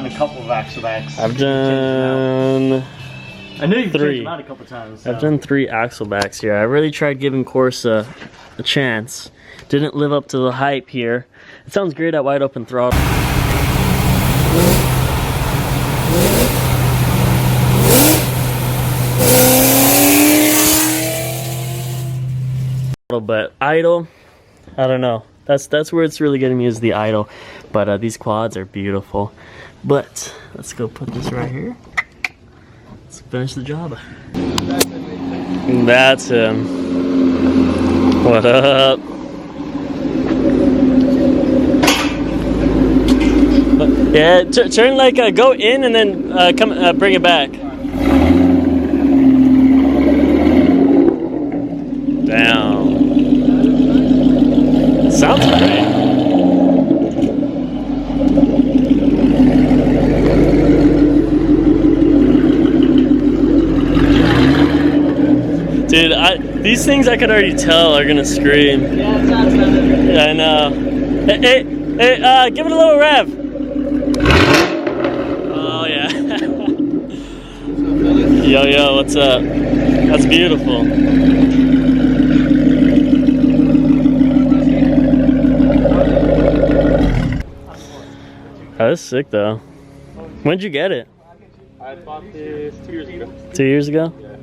a couple of axle backs. I've done... I knew you've 3. changed them out a couple times. So. I've done 3 axle backs here. I really tried giving Corsa a chance. Didn't live up to the hype here. It sounds great at wide open throttle. But idle, I don't know. That's where it's really getting me, is the idle. But these quads are beautiful. But let's go put this right here. Let's finish the job. That's him. What up? Yeah, turn like go in and then come bring it back. Down. Sounds great. Dude, these things I could already tell are gonna scream. Yeah, it sounds better. Yeah, I know. Hey, give it a little rev. Oh yeah. Yo, what's up? That's beautiful. That was sick though. When'd you get it? I bought this 2 years ago. 2 years ago? Yeah.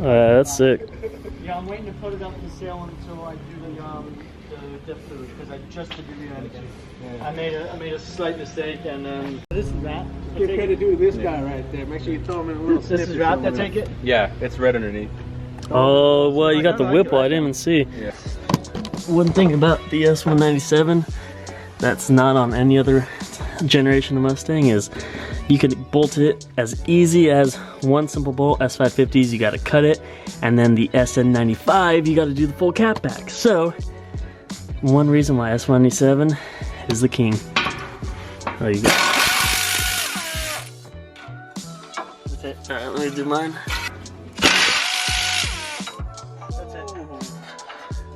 That's sick. Yeah, I'm waiting to put it up for sale until I do the dip through, because I just did the rear end again. Yeah. I made a slight mistake, and then this is that. Give credit to this guy right there. Make sure you throw him in a little This is wrapped, I take it? Yeah, it's red underneath. Oh, well, you got the Whipple. I didn't even see. Yeah. One thing about the S197 that's not on any other generation of Mustang is you can bolt it as easy as one simple bolt. S550s, you got to cut it, and then the SN95, you got to do the full cap back. So one reason why S197 is the king. There you go. That's it. All right, let me do mine.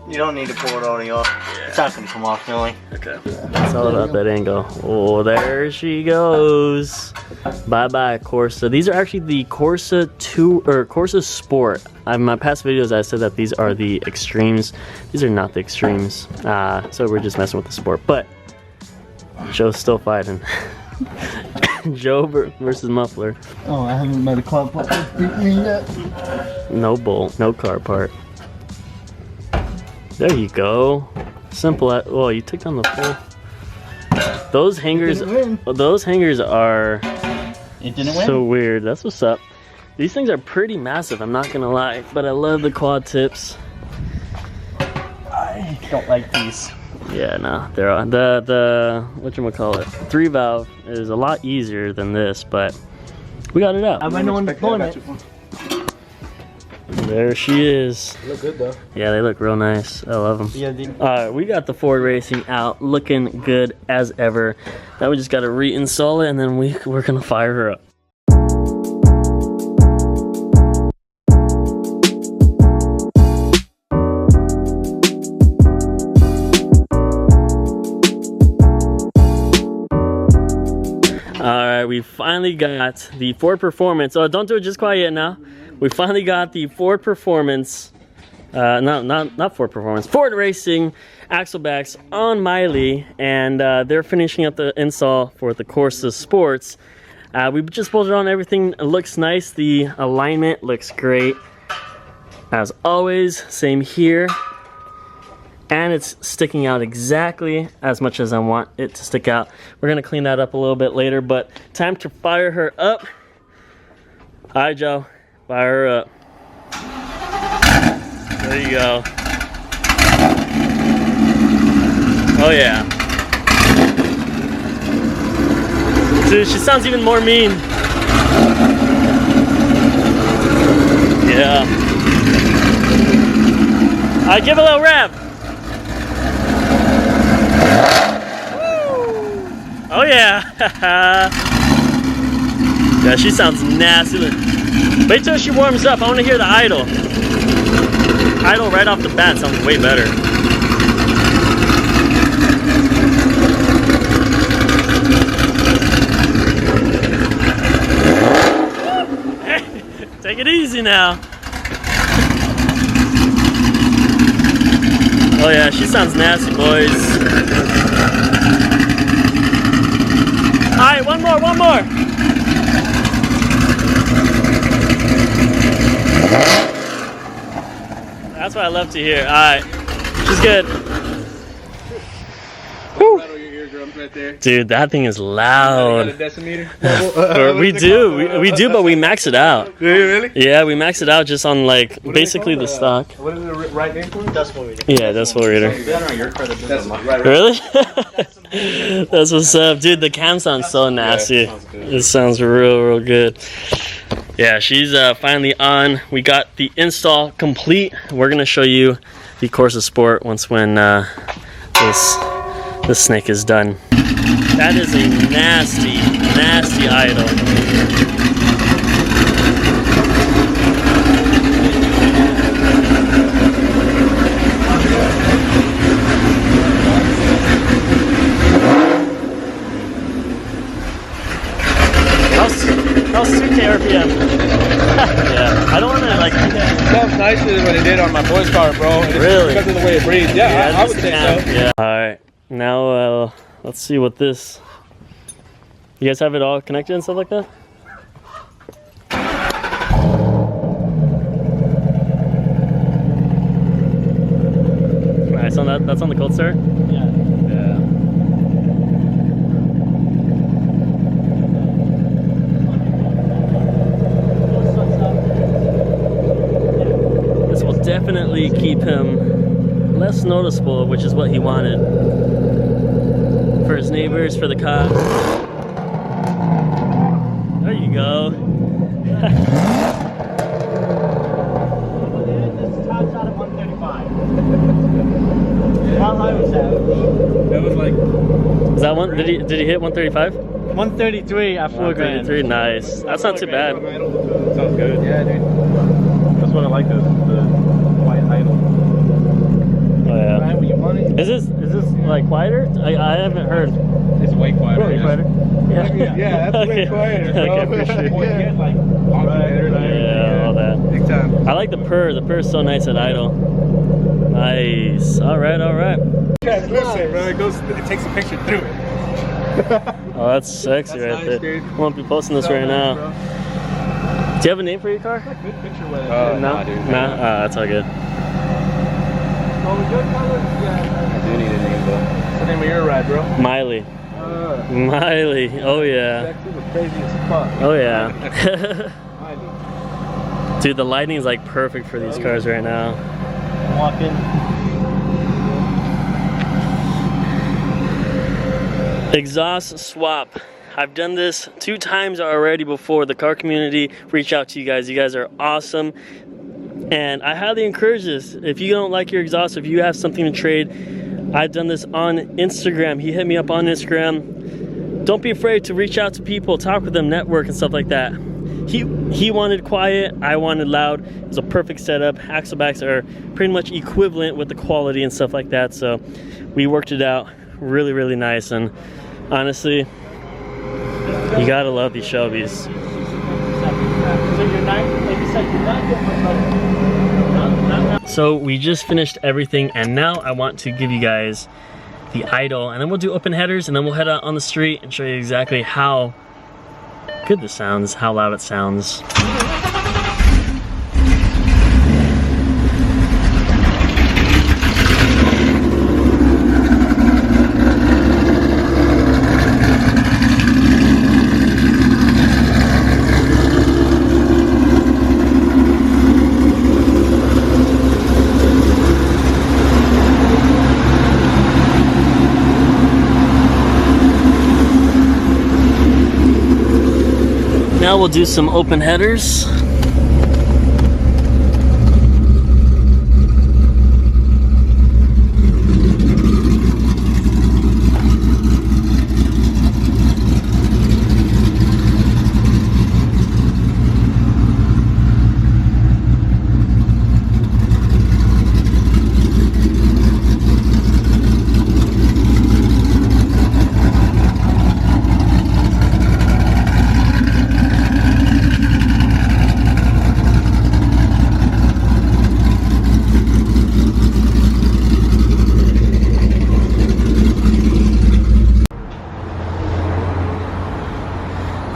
You don't need to pull it all off. Yeah. It's not gonna come off, really. Okay. It's all about that angle. Oh, there she goes. Bye-bye, Corsa. These are actually the Corsa 2 or Corsa Sport. In my past videos, I said that these are the extremes. These are not the extremes. So we're just messing with the Sport. But Joe's still fighting. Joe versus Muffler. Oh, I haven't met a car part beat me yet. No bolt, no car part. There you go. Simple. Well, you took down the full. Those hangers are so weird. That's what's up. These things are pretty massive, I'm not gonna lie, but I love the quad tips. I don't like these. Yeah, no, they're on the whatchamacallit, 3-valve is a lot easier than this, but we got it out. I might know when to pull it. There she is. They look good though. Yeah, they look real nice. I love them. Yeah, we got the Ford Racing out, looking good as ever. Now we just got to reinstall it, and then we're gonna fire her up. All right, we finally got the Ford Performance. Oh, don't do it just quite yet now. We finally got the Ford Performance, not Ford Performance, Ford Racing axle backs on Miley, and they're finishing up the install for the Corsa Sports. We just bolted on everything. It looks nice. The alignment looks great. As always, same here. And it's sticking out exactly as much as I want it to stick out. We're gonna clean that up a little bit later, but time to fire her up. All right, Joe. Fire her up. There you go. Oh yeah. Dude, she sounds even more mean. Yeah. I give a little rev. Oh yeah. Yeah, she sounds nasty. Wait till she warms up. I want to hear the idle. Idle right off the bat sounds way better. crazy now. Oh yeah, she sounds nasty, boys. Alright, one more. That's what I love to hear. Alright, she's good. Rattle your eardrums right there. Dude, that thing is Got a loud. decimeter. We do, but we max it out. Do you really? Yeah, we max it out just on like basically the stock. What is the right name for it? Decimal reader. Yeah, decimal reader. That's right. Really? That's what's up, dude. The cam sounds so nasty. It sounds real good. Yeah, she's finally on. We got the install complete. We're gonna show you the Corsa Sport once when this snake is done. That is a nasty idle. How's 2K RPM? Yeah, I don't want to like. Sounds nicer than what it did on my boy's car, bro. Really? Because of the way it breathes. Yeah, I would say so. Yeah. All right, now let's see what this. You guys have it all connected and stuff like that? Alright, so that's on the cold start? Yeah. This will definitely keep him less noticeable, which is what he wanted. For his neighbors, for the cops. There you go. This tops out at 135. How high was that? That was like. Is that one? Did he hit 135? 133 at 4 grand. 133, nice. That's not too bad. Sounds good. Yeah, dude. That's what I like, the white idle. Oh yeah. Right when you want it. Is this like quieter? I haven't heard. It's way quieter. Way quieter? Yeah, that's way quieter, bro. Okay, for sure. Boy, you get like alternator, Yeah, all that. big time. I like the purr. The purr is so nice at idle. Nice. All right. Yeah, listen, bro. It takes a picture through it. Oh, that's sexy That's right nice, there. dude. I won't be posting this right now. Bro. Do you have a name for your car? Good picture with it. No? Nah, dude. Nah? That's all good. I do need a name, though. What's the name of your ride, bro? Miley. Miley. Oh, yeah. Sexy but crazy as fuck. Oh, yeah. Miley. Dude, the lighting is like perfect for these cars right now. Walking. Exhaust swap. I've done this 2 times already before. The car community reached out to you guys. You guys are awesome. And I highly encourage this. If you don't like your exhaust, if you have something to trade, I've done this on Instagram. He hit me up on Instagram. Don't be afraid to reach out to people, talk with them, network and stuff like that. He wanted quiet, I wanted loud. It was a perfect setup. Axle backs are pretty much equivalent with the quality and stuff like that. So we worked it out really nice. And honestly, you gotta love these Shelbys. So you're not, like you said, you're not getting much better. So we just finished everything, and now I want to give you guys the idle, and then we'll do open headers, and then we'll head out on the street and show you exactly how good this sounds, how loud it sounds. Now we'll do some open headers.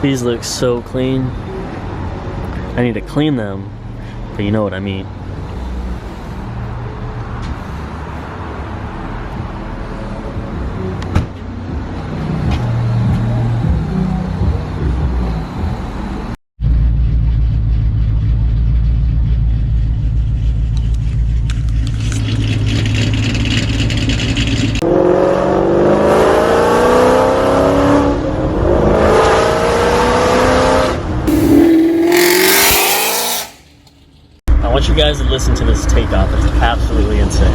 These look so clean. I need to clean them, but you know what I mean. I want you guys to listen to this takeoff. It's absolutely insane.